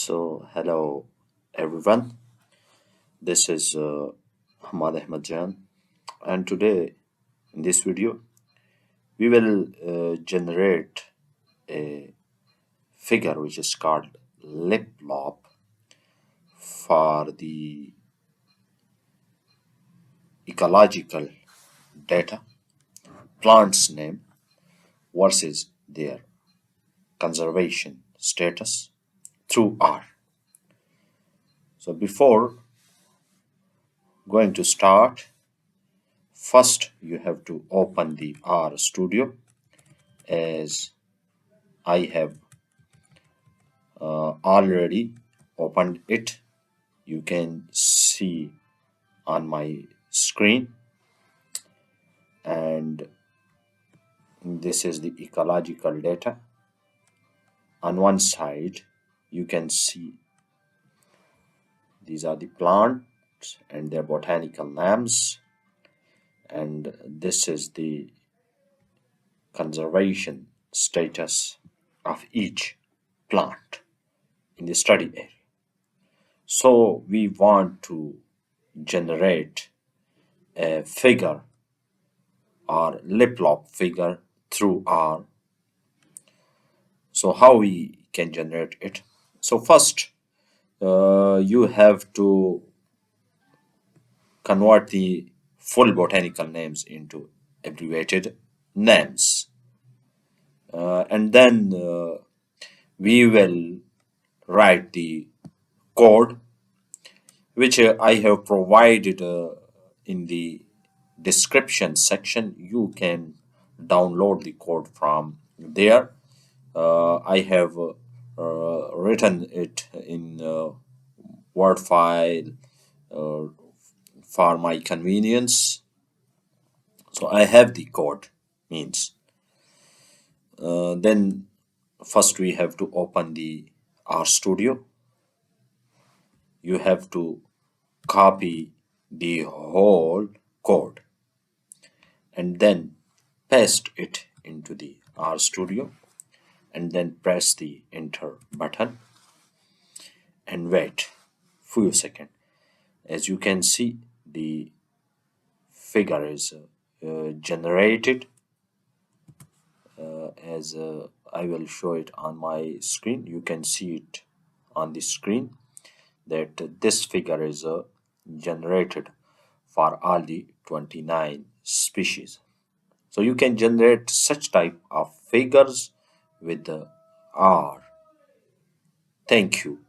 Hello everyone. This is Ahmad Ahmad Jan, and today in this video we will generate a figure which is called Lollipop for the ecological data, plant's name versus their conservation status through R. So before going to start, first you have to open the R Studio as I have already opened it. You can see on my screen, and this is the ecological data. On one side you can see these are the plants and their botanical names, and this is the conservation status of each plant in the study area. So we want to generate a figure or Lollipop figure through R. So how we can generate it? So first you have to convert the full botanical names into abbreviated names, and then we will write the code which I have provided in the description section. You can download the code from there. I have written it in Word file uh, for my convenience. So I have the code means. Then first we have to open the RStudio. You have to copy the whole code and then paste it into the RStudio, and then press the enter button and wait few seconds. As you can see, the figure is generated as I will show it on my screen. You can see it on the screen that this figure is generated for all the 29 species. So you can generate such type of figures with the R. Thank you.